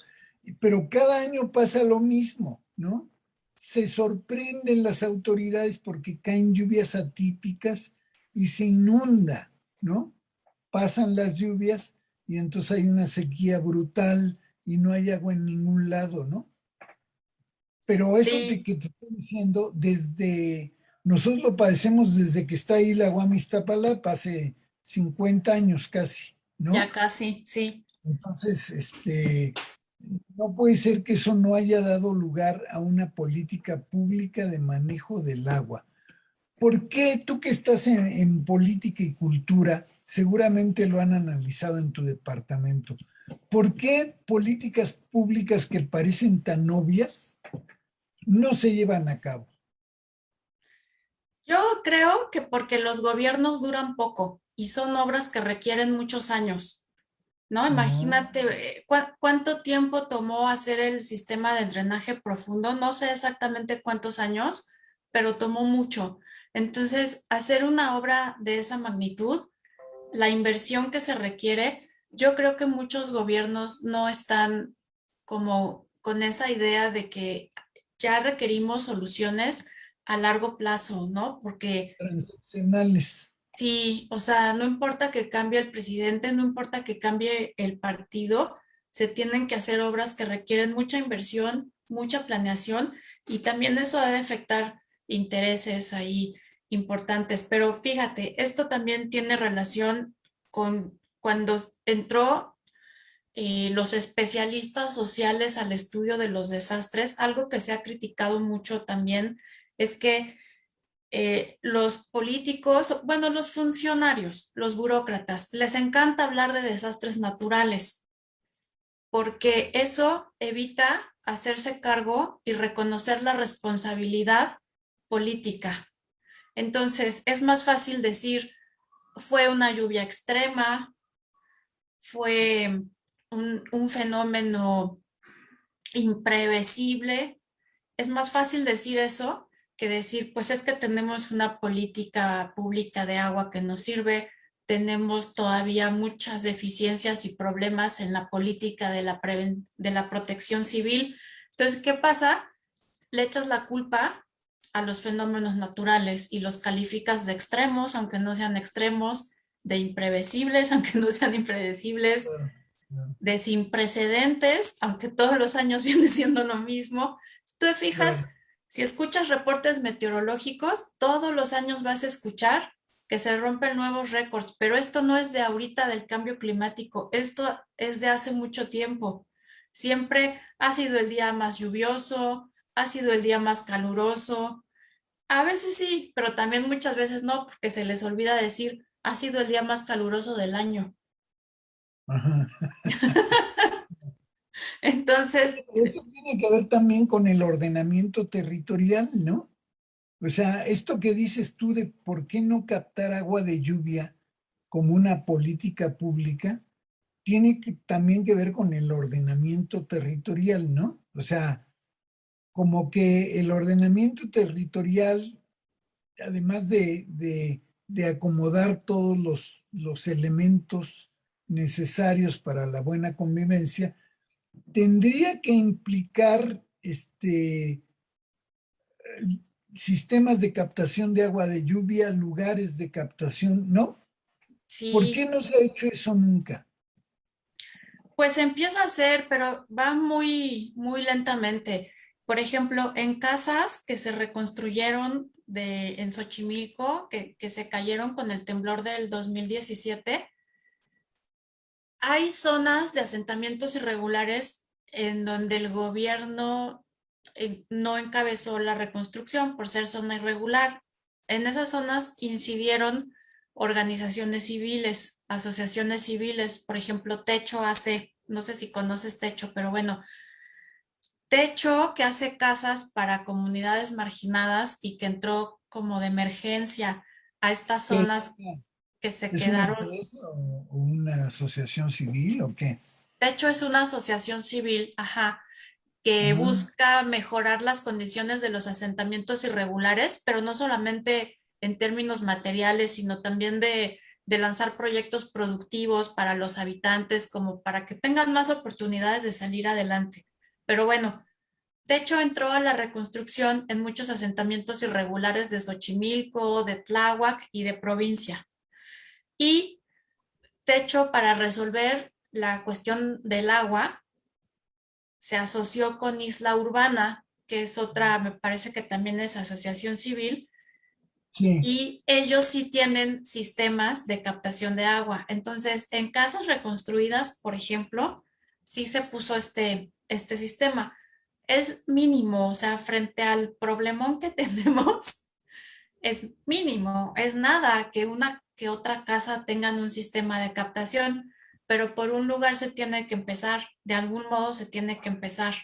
Pero cada año pasa lo mismo, ¿no? Se sorprenden las autoridades porque caen lluvias atípicas y se inunda, ¿no? Pasan las lluvias y entonces hay una sequía brutal y no hay agua en ningún lado, ¿no? Pero eso Sí, que te estoy diciendo, nosotros lo padecemos desde que está ahí la Guam Iztapalapa, hace 50 años casi, ya ¿no? casi, sí. Entonces, no puede ser que eso no haya dado lugar a una política pública de manejo del agua. ¿Por qué tú que estás en política y cultura, seguramente lo han analizado en tu departamento? ¿Por qué políticas públicas que parecen tan obvias no se llevan a cabo? Yo creo que porque los gobiernos duran poco y son obras que requieren muchos años, ¿no? No, Imagínate cuánto tiempo tomó hacer el sistema de drenaje profundo. No sé exactamente cuántos años, pero tomó mucho. Entonces, hacer una obra de esa magnitud, la inversión que se requiere, yo creo que muchos gobiernos no están como con esa idea de que ya requerimos soluciones a largo plazo, ¿no? Porque transaccionales. sí, o sea, no importa que cambie el presidente, no importa que cambie el partido, se tienen que hacer obras que requieren mucha inversión, mucha planeación y también eso ha de afectar intereses ahí importantes. Pero fíjate, esto también tiene relación con cuando entró los especialistas sociales al estudio de los desastres. Algo que se ha criticado mucho también es que los políticos, bueno, los funcionarios, los burócratas, les encanta hablar de desastres naturales, porque eso evita hacerse cargo y reconocer la responsabilidad política. Entonces, es más fácil decir, fue una lluvia extrema, fue un fenómeno imprevisible. Es más fácil decir eso que decir, pues es que tenemos una política pública de agua que no sirve, tenemos todavía muchas deficiencias y problemas en la política de la protección civil. Entonces, ¿qué pasa? Le echas la culpa a los fenómenos naturales y los calificas de extremos, aunque no sean extremos, de imprevisibles, aunque no sean impredecibles, Claro, claro, de sin precedentes, aunque todos los años viene siendo lo mismo. Si tú te fijas, claro. si escuchas reportes meteorológicos, todos los años vas a escuchar que se rompen nuevos récords, pero esto no es de ahorita del cambio climático, esto es de hace mucho tiempo. Siempre ha sido el día más lluvioso, ha sido el día más caluroso. A veces sí, pero también muchas veces no, porque se les olvida decir, ha sido el día más caluroso del año. Ajá. Entonces, Eso tiene que ver también con el ordenamiento territorial, ¿no? O sea, esto que dices tú de por qué no captar agua de lluvia como una política pública, tiene también que ver con el ordenamiento territorial, ¿no? O sea, como que el ordenamiento territorial, además de acomodar todos los elementos necesarios para la buena convivencia, tendría que implicar sistemas de captación de agua de lluvia, lugares de captación, ¿no? ¿Por qué sí, no se ha hecho eso nunca? pues empieza a hacer, pero va muy, muy lentamente. Por ejemplo, en casas que se reconstruyeron en Xochimilco, que se cayeron con el temblor del 2017, hay zonas de asentamientos irregulares en donde el gobierno no encabezó la reconstrucción por ser zona irregular. En esas zonas incidieron organizaciones civiles, asociaciones civiles, por ejemplo, Techo hace, no sé si conoces Techo, pero bueno, Techo que hace casas para comunidades marginadas y que entró como de emergencia a estas ¿Qué zonas que se es una quedaron. empresa o una asociación civil o qué? Techo es una asociación civil, ajá, que Ah, busca mejorar las condiciones de los asentamientos irregulares, pero no solamente en términos materiales, sino también de lanzar proyectos productivos para los habitantes, como para que tengan más oportunidades de salir adelante. Pero bueno, Techo entró a la reconstrucción en muchos asentamientos irregulares de Xochimilco, de Tláhuac y de provincia. Y Techo, para resolver la cuestión del agua, se asoció con Isla Urbana, que es otra, me parece que también es asociación civil, sí, y ellos sí tienen sistemas de captación de agua. Entonces, en casas reconstruidas, por ejemplo, sí se puso este sistema. Es mínimo, o sea, frente al problemón que tenemos, es mínimo, es nada que una que otra casa tengan un sistema de captación, pero por un lugar se tiene que empezar, de algún modo se tiene que empezar.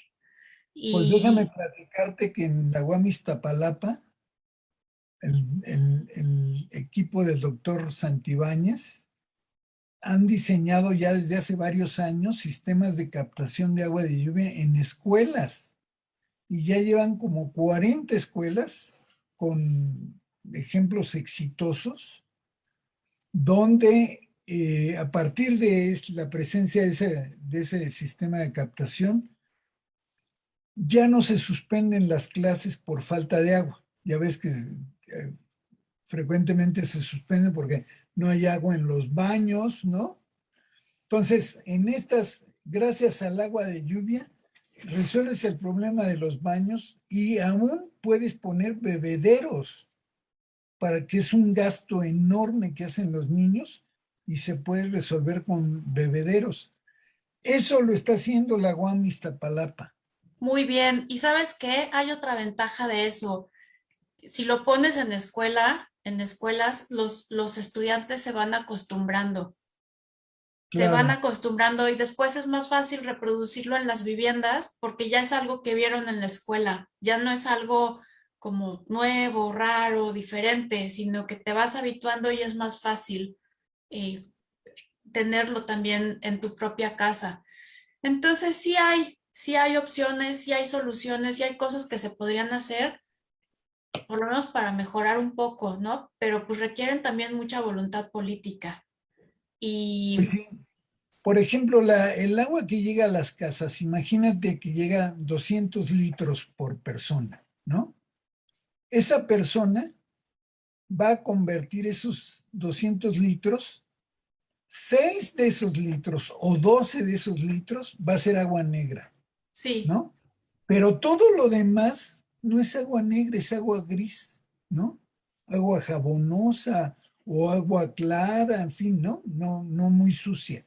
pues déjame Y platicarte que en la UAM Iztapalapa, el equipo del doctor Santibáñez han diseñado ya desde hace varios años sistemas de captación de agua de lluvia en escuelas y ya llevan como 40 escuelas con ejemplos exitosos donde a partir de la presencia de ese sistema de captación ya no se suspenden las clases por falta de agua. Ya ves que frecuentemente se suspenden porque no hay agua en los baños, ¿no? Entonces, gracias al agua de lluvia, resuelves el problema de los baños y aún puedes poner bebederos para que es un gasto enorme que hacen los niños y se puede resolver con bebederos. Eso lo está haciendo la UAM Iztapalapa. muy bien, ¿y sabes qué? Hay otra ventaja de eso. Si lo pones en escuela, en escuelas, los estudiantes se van Claro, acostumbrando y después es más fácil reproducirlo en las viviendas porque ya es algo que vieron en la escuela, ya no es algo como nuevo, raro, diferente, sino que te vas habituando y es más fácil eh, tenerlo también en tu propia casa. Entonces sí hay opciones, sí hay soluciones, sí hay cosas que se podrían hacer, por lo menos para mejorar un poco, ¿no? Pero pues requieren también mucha voluntad política. pues Y sí. Por ejemplo, el agua que llega a las casas, imagínate que llega 200 litros por persona, ¿no? Esa persona va a convertir esos 200 litros, 6 de esos litros o 12 de esos litros va a ser agua negra, sí, ¿no? Pero todo lo demás no es agua negra, es agua gris, ¿no? Agua jabonosa o agua clara, en fin, ¿no? No, no muy sucia.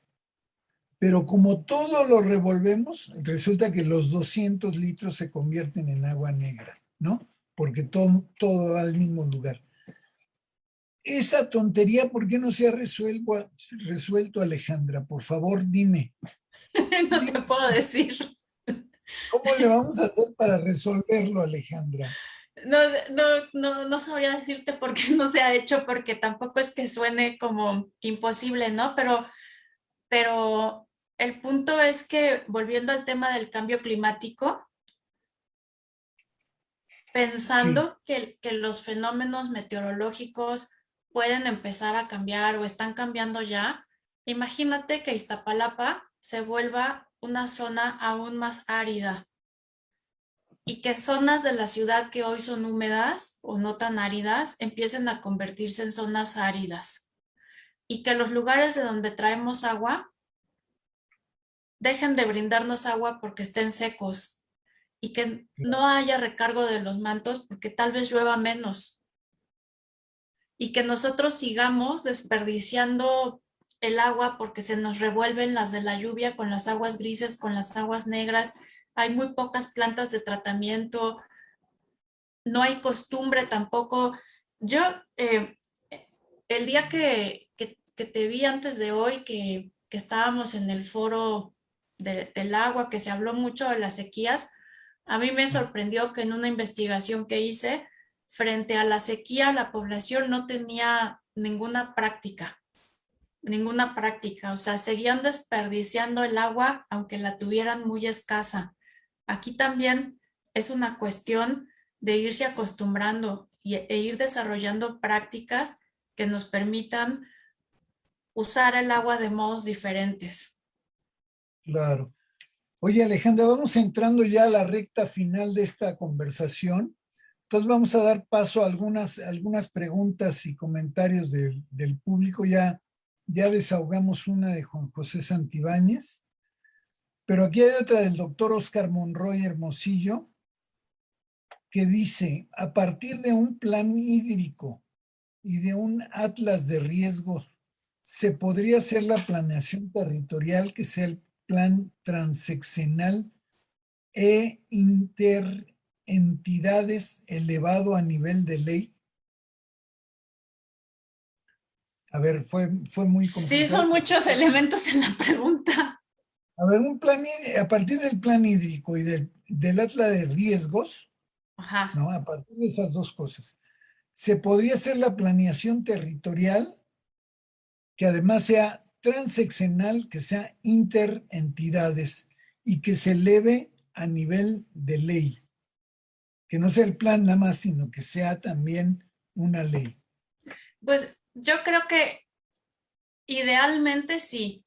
Pero como todo lo revolvemos, resulta que los 200 litros se convierten en agua negra, ¿no? Porque todo va al mismo lugar. Esa tontería, ¿por qué no se ha resuelto, Alejandra? Por favor, dime, no te dime, puedo decir. ¿cómo le vamos a hacer para resolverlo, Alejandra? No, no sabría decirte por qué no se ha hecho, porque tampoco es que suene como imposible, ¿no? Pero el punto es que, volviendo al tema del cambio climático, Sí, pensando que los fenómenos meteorológicos pueden empezar a cambiar o están cambiando ya, imagínate que Iztapalapa se vuelva una zona aún más árida y que zonas de la ciudad que hoy son húmedas o no tan áridas empiecen a convertirse en zonas áridas y que los lugares de donde traemos agua dejen de brindarnos agua porque estén secos y que no haya recargo de los mantos porque tal vez llueva menos y que nosotros sigamos desperdiciando el agua porque se nos revuelven las de la lluvia con las aguas grises, con las aguas negras hay muy pocas plantas de tratamiento, no hay costumbre tampoco. Yo, el día que te vi antes de hoy, que estábamos en el foro del agua, que se habló mucho de las sequías, a mí me sorprendió que en una investigación que hice, frente a la sequía, la población no tenía ninguna práctica, o sea, seguían desperdiciando el agua aunque la tuvieran muy escasa. Aquí también es una cuestión de irse acostumbrando e ir desarrollando prácticas que nos permitan usar el agua de modos diferentes. Claro. Oye, Alejandra, vamos entrando ya a la recta final de esta conversación. Entonces vamos a dar paso a algunas preguntas y comentarios del público. Ya desahogamos una de Juan José Santibáñez, pero aquí hay otra del doctor Oscar Monroy Hermosillo, que dice, a partir de un plan hídrico y de un atlas de riesgos, ¿se podría hacer la planeación territorial que sea el plan transeccional e interentidades elevado a nivel de ley? A ver, fue muy Sí, complicado. son muchos elementos en la pregunta. A ver, a partir del plan hídrico y del atlas de riesgos, Ajá. ¿no? A partir de esas dos cosas, se podría hacer la planeación territorial que además sea transeccional, que sea interentidades y que se eleve a nivel de ley. Que no sea el plan nada más, sino que sea también una ley. Pues yo creo que idealmente sí,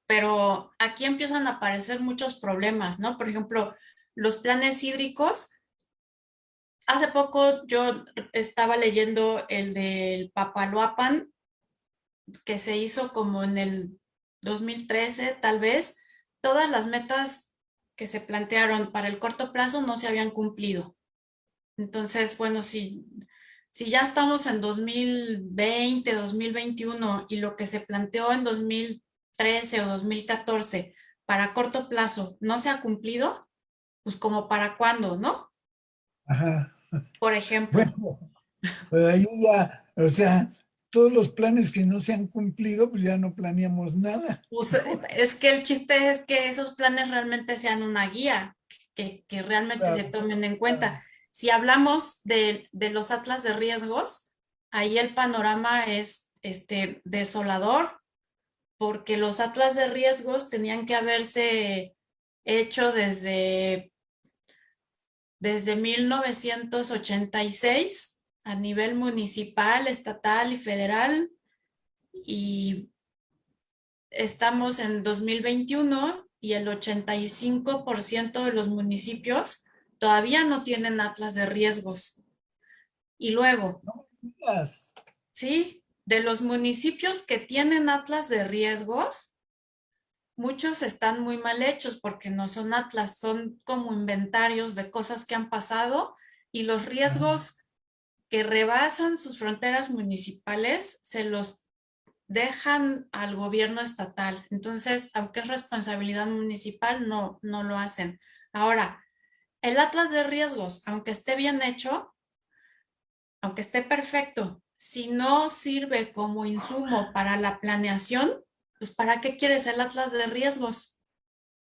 pero aquí empiezan a aparecer muchos problemas, ¿no? Por ejemplo, los planes hídricos. Hace poco yo estaba leyendo el del Papaloapan, que se hizo como en el 2013, tal vez. Todas las metas que se plantearon para el corto plazo no se habían cumplido. Entonces, bueno, si ya estamos en 2020, 2021 y lo que se planteó en 2013 o 2014 para corto plazo no se ha cumplido, pues como para cuándo, ¿no? Ajá. Por ejemplo. Bueno, pues ahí ya, o sea, todos los planes que no se han cumplido, pues ya no planeamos nada. Pues, es que el chiste es que esos planes realmente sean una guía, que realmente se Claro, tomen en claro. cuenta. Si hablamos de los atlas de riesgos, ahí el panorama es desolador, porque los atlas de riesgos tenían que haberse hecho desde 1986 a nivel municipal, estatal y federal, y estamos en 2021 y el 85% de los municipios todavía no tienen atlas de riesgos. Y luego, No me digas. ¿sí? De los municipios que tienen atlas de riesgos, muchos están muy mal hechos porque no son atlas, son como inventarios de cosas que han pasado, y los Ajá, riesgos que rebasan sus fronteras municipales se los dejan al gobierno estatal. Entonces, aunque es responsabilidad municipal, no lo hacen. Ahora, el atlas de riesgos, aunque esté bien hecho, aunque esté perfecto, si no sirve como insumo para la planeación, pues ¿para qué quieres el atlas de riesgos?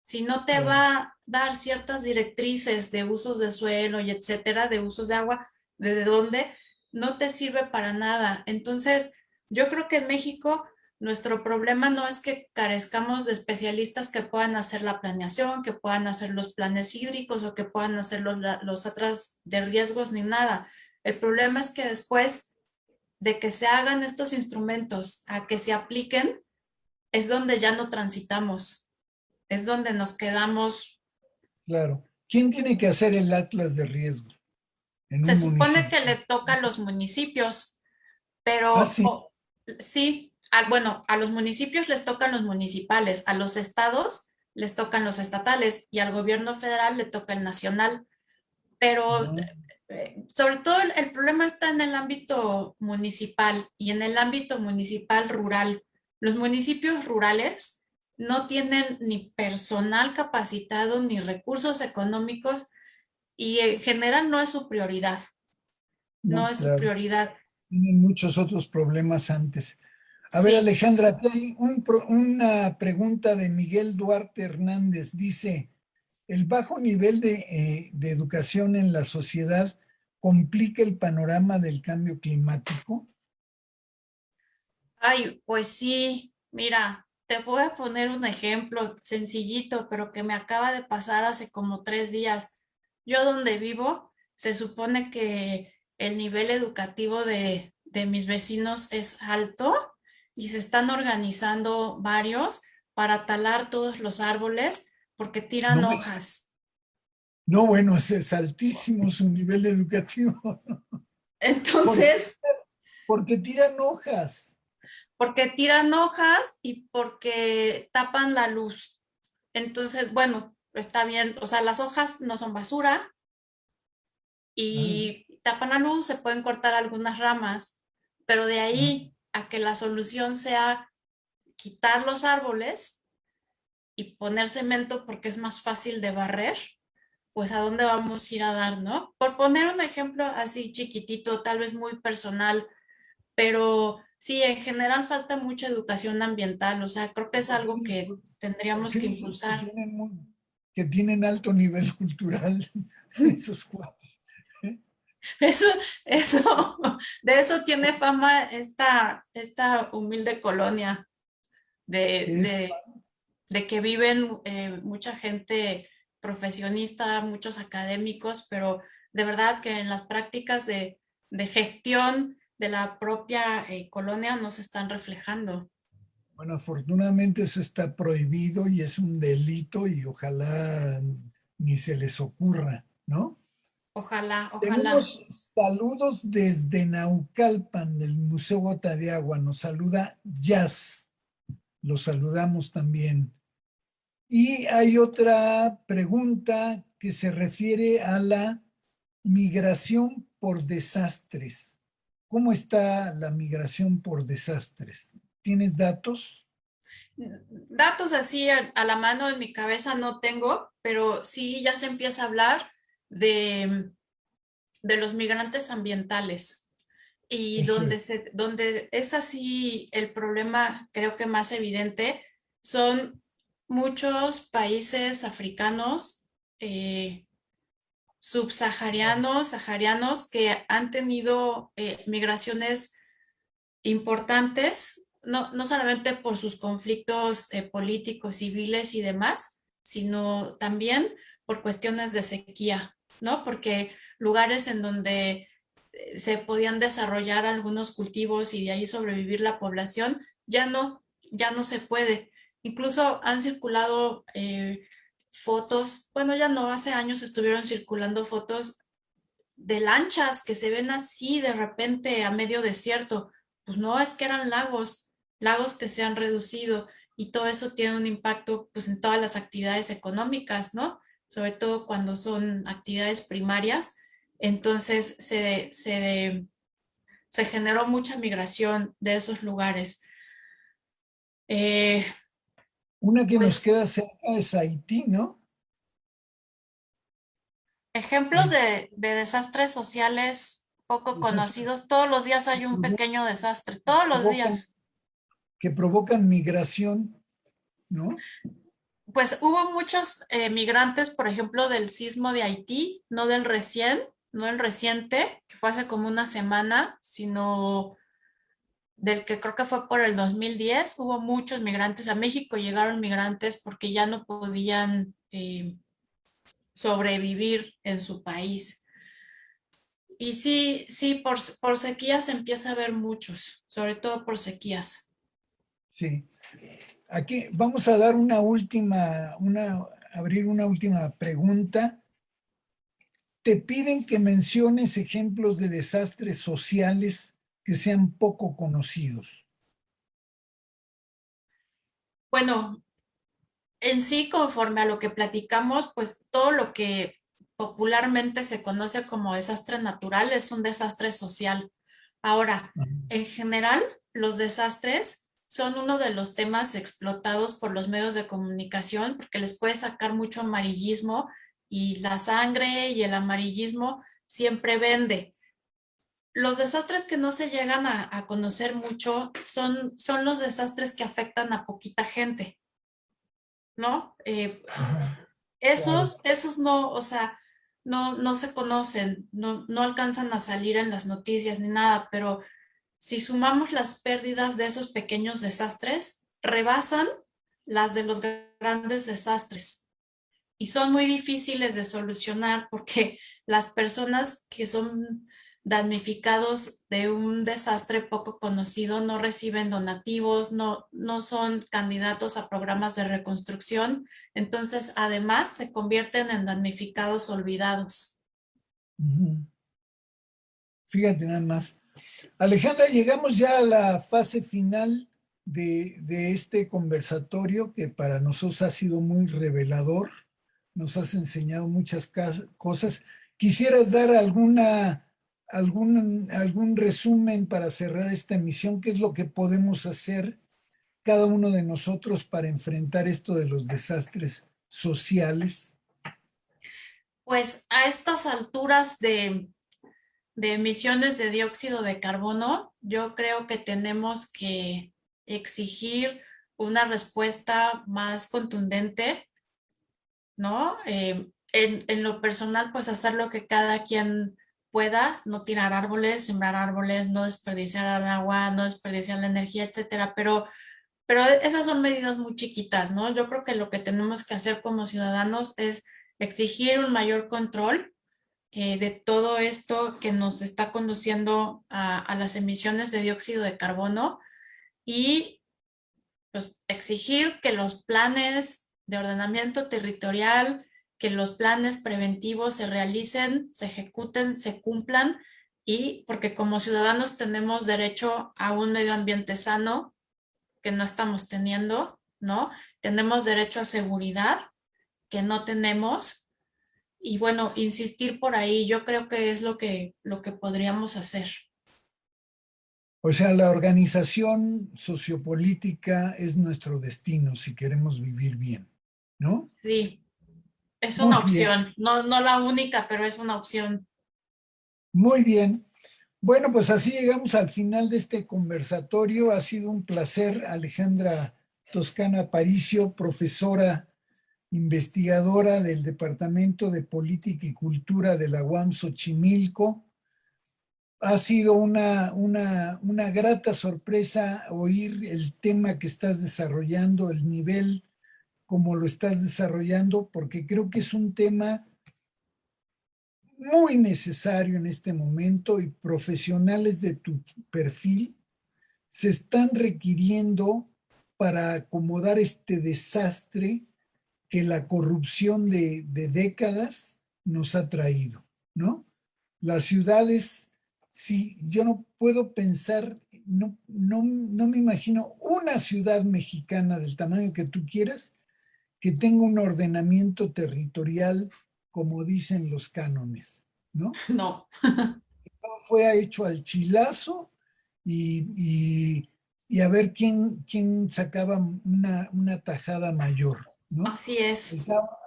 Si no te claro. va a dar ciertas directrices de usos de suelo y etcétera, de usos de agua, de dónde, no te sirve para nada. Entonces, yo creo que en México nuestro problema no es que carezcamos de especialistas que puedan hacer la planeación, que puedan hacer los planes hídricos o que puedan hacer los atlas de riesgos ni nada. El problema es que después de que se hagan estos instrumentos a que se apliquen, es donde ya no transitamos, es donde nos quedamos. Claro. ¿Quién tiene que hacer el atlas de riesgo en Se un supone municipio? que le toca a los municipios, Ah, pero sí. sí, bueno, a los municipios les tocan los municipales, a los estados les tocan los estatales y al gobierno federal le toca el nacional. Pero Ah, sobre todo el problema está en el ámbito municipal y en el ámbito municipal rural. Los municipios rurales no tienen ni personal capacitado ni recursos económicos y en general no es su prioridad, no No, es su claro, prioridad. tienen muchos otros problemas antes. A ver, Sí. Alejandra, aquí hay una pregunta de Miguel Duarte Hernández. Dice, ¿el bajo nivel de educación en la sociedad complica el panorama del cambio climático? Ay, pues sí, mira, te voy a poner un ejemplo sencillito, pero que me acaba de pasar hace como 3 días. Yo donde vivo, se supone que el nivel educativo de mis vecinos es alto y se están organizando varios para talar todos los árboles porque No tiran me, hojas. no, bueno, es altísimo su nivel educativo. ¿Por qué? Entonces, Porque tiran hojas. porque tiran hojas y porque tapan la luz. Entonces, bueno, está bien, o sea, las hojas no son basura Ah, y tapan la luz, se pueden cortar algunas ramas, pero de ah. ahí a que la solución sea quitar los árboles y poner cemento porque es más fácil de barrer, pues a dónde vamos a ir a dar, ¿no? Por poner un ejemplo así chiquitito, tal vez muy personal, pero sí, en general falta mucha educación ambiental, o sea, creo que es ¿Por qué, algo que por tendríamos qué que dices que impulsar. que tienen alto nivel cultural esos cuates? Eso, eso, de eso tiene fama esta humilde colonia, de, Es, de, de que viven mucha gente profesionista, muchos académicos, pero de verdad que en las prácticas de gestión de la propia colonia no se están reflejando. bueno, afortunadamente eso está prohibido y es un delito y ojalá ni se les ocurra, ¿no? Ojalá, ojalá. Tenemos saludos desde Naucalpan, del Museo Gota de Agua. Nos saluda Jazz. Los saludamos también. Y hay otra pregunta que se refiere a la migración por desastres. ¿Cómo está la migración por desastres? ¿Tienes datos? Datos así a la mano en mi cabeza no tengo, pero sí ya se empieza a hablar de, de los migrantes ambientales y Eso es. donde es así el problema creo que más evidente son muchos países africanos, subsaharianos, saharianos que han tenido migraciones importantes, no solamente por sus conflictos políticos, civiles y demás, sino también por cuestiones de sequía, ¿no? Porque lugares en donde se podían desarrollar algunos cultivos y de ahí sobrevivir la población, ya no se puede. Incluso han circulado fotos, bueno, ya no, hace años estuvieron circulando fotos de lanchas que se ven así de repente a medio desierto. Pues no, es que eran lagos, lagos que se han reducido y todo eso tiene un impacto pues en todas las actividades económicas, ¿no? Sobre todo cuando son actividades primarias. Entonces se generó mucha migración de esos lugares. Eh, Una que nos pues queda cerca es Haití, ¿no? ejemplos Haití, de desastres sociales poco desastres conocidos, todos los días que hay un pequeño desastre, todos los provocan, días. que provocan migración, ¿no? Pues hubo muchos migrantes, por ejemplo, del sismo de Haití, no el reciente, que fue hace como una semana, sino del que creo que fue por el 2010. Hubo muchos migrantes a México, llegaron migrantes porque ya no podían sobrevivir en su país. Y sí, sí, por sequías se empieza a ver muchos, sobre todo por sequías. Sí. Aquí vamos a dar abrir una última pregunta. Te piden que menciones ejemplos de desastres sociales que sean poco conocidos. Bueno, en sí, conforme a lo que platicamos, pues todo lo que popularmente se conoce como desastre natural es un desastre social. Ahora, Ajá. en general, los desastres son uno de los temas explotados por los medios de comunicación porque les puede sacar mucho amarillismo y la sangre y el amarillismo siempre vende. Los desastres que no se llegan a conocer mucho son los desastres que afectan a poquita gente, ¿no? Ajá, claro. Esos no, o sea, no se conocen, no alcanzan a salir en las noticias ni nada, pero si sumamos las pérdidas de esos pequeños desastres, rebasan las de los grandes desastres y son muy difíciles de solucionar porque las personas que son damnificados de un desastre poco conocido no reciben donativos, no son candidatos a programas de reconstrucción, entonces además se convierten en damnificados olvidados. Ujú. Fíjate nada más. Alejandra, llegamos ya a la fase final de este conversatorio que para nosotros ha sido muy revelador. Nos has enseñado muchas cosas. ¿Quisieras dar algún resumen para cerrar esta emisión? ¿Qué es lo que podemos hacer cada uno de nosotros para enfrentar esto de los desastres sociales? Pues a estas alturas de emisiones de dióxido de carbono, yo creo que tenemos que exigir una respuesta más contundente, ¿no? En lo personal, pues hacer lo que cada quien pueda, no tirar árboles, sembrar árboles, no desperdiciar el agua, no desperdiciar la energía, etcétera, pero esas son medidas muy chiquitas, ¿no? Yo creo que lo que tenemos que hacer como ciudadanos es exigir un mayor control de todo esto que nos está conduciendo a las emisiones de dióxido de carbono y pues exigir que los planes de ordenamiento territorial, que los planes preventivos se realicen, se ejecuten, se cumplan y porque como ciudadanos tenemos derecho a un medio ambiente sano que no estamos teniendo, ¿no? Tenemos derecho a seguridad que no tenemos y bueno, insistir por ahí, yo creo que es lo que podríamos hacer. O sea, la organización sociopolítica es nuestro destino si queremos vivir bien, ¿no? Sí, es una Muy bien, opción, no la única, pero es una opción. muy bien. Bueno, pues así llegamos al final de este conversatorio. Ha sido un placer, Alejandra Toscana Aparicio, profesora investigadora del Departamento de Política y Cultura de la UAM Xochimilco. Ha sido una grata sorpresa oír el tema que estás desarrollando, el nivel como lo estás desarrollando, porque creo que es un tema muy necesario en este momento y profesionales de tu perfil se están requiriendo para acomodar este desastre que la corrupción de décadas nos ha traído, ¿no? Las ciudades, sí, yo no puedo pensar, no me imagino una ciudad mexicana del tamaño que tú quieras que tenga un ordenamiento territorial como dicen los cánones, ¿no? No, Fue hecho al chilazo y, y, y a ver quién sacaba una tajada mayor, ¿no? así es.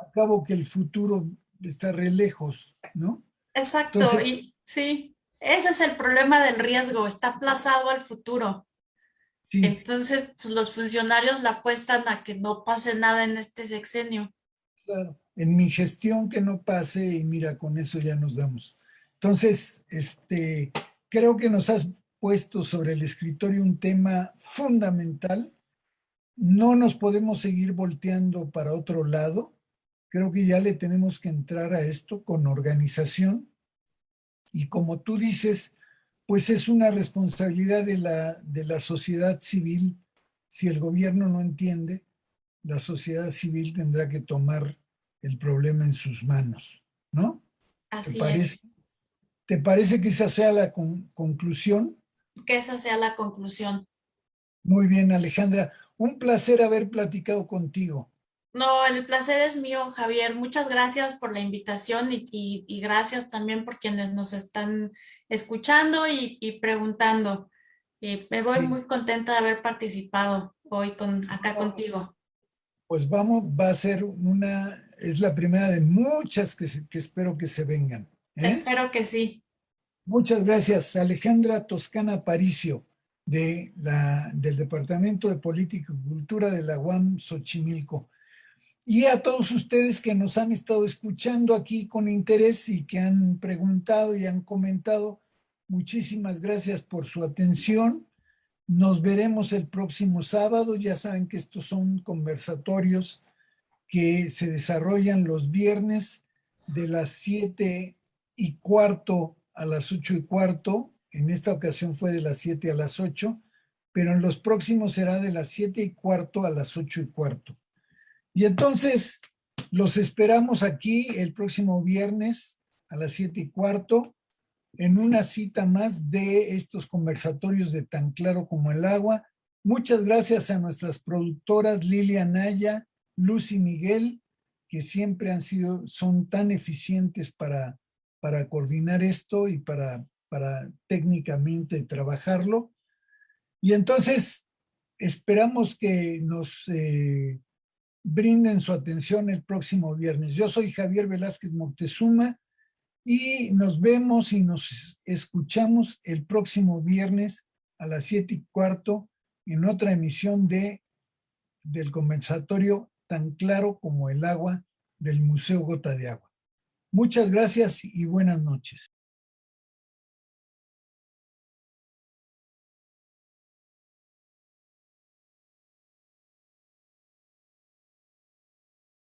Acabo que el futuro está re lejos, ¿no? Exacto, Entonces, y sí, ese es el problema del riesgo, está aplazado al futuro. sí, Entonces, pues los funcionarios la apuestan a que no pase nada en este sexenio. claro, en mi gestión que no pase y mira, con eso ya nos damos. Entonces, creo que nos has puesto sobre el escritorio un tema fundamental. No nos podemos seguir volteando para otro lado. Creo que ya le tenemos que entrar a esto con organización y como tú dices, pues es una responsabilidad de la sociedad civil. Si el gobierno no entiende, la sociedad civil tendrá que tomar el problema en sus manos, ¿no? ¿Te Así parece? es, ¿Te parece que esa sea la conclusión? que esa sea la conclusión. Muy bien, Alejandra. Un placer haber platicado contigo. No, el placer es mío, Javier. Muchas gracias por la invitación y gracias también por quienes nos están escuchando y preguntando. Me voy Sí, muy contenta de haber participado hoy acá contigo. pues vamos, va a ser es la primera de muchas que espero que se vengan. ¿Eh? Espero que sí. Muchas gracias, Alejandra Toscana Aparicio, del Departamento de Política y Cultura de la UAM Xochimilco. Y a todos ustedes que nos han estado escuchando aquí con interés y que han preguntado y han comentado, muchísimas gracias por su atención. Nos veremos el próximo sábado. Ya saben que estos son conversatorios que se desarrollan los viernes de las 7:15 a las 8:15. En esta ocasión fue de las 7 a las 8, pero en los próximos será de las 7:15 a las 8:15. Y entonces los esperamos aquí el próximo viernes a las 7:15 en una cita más de estos conversatorios de Tan Claro como el Agua. Muchas gracias a nuestras productoras Lilia Naya, Lucy Miguel, que siempre son tan eficientes para coordinar esto y para técnicamente trabajarlo. Y entonces esperamos que nos brinden su atención el próximo viernes. Yo soy Javier Velázquez Moctezuma y nos vemos y nos escuchamos el próximo viernes a las 7:15 en otra emisión del conversatorio Tan Claro como el Agua del Museo Gota de Agua. Muchas gracias y buenas noches.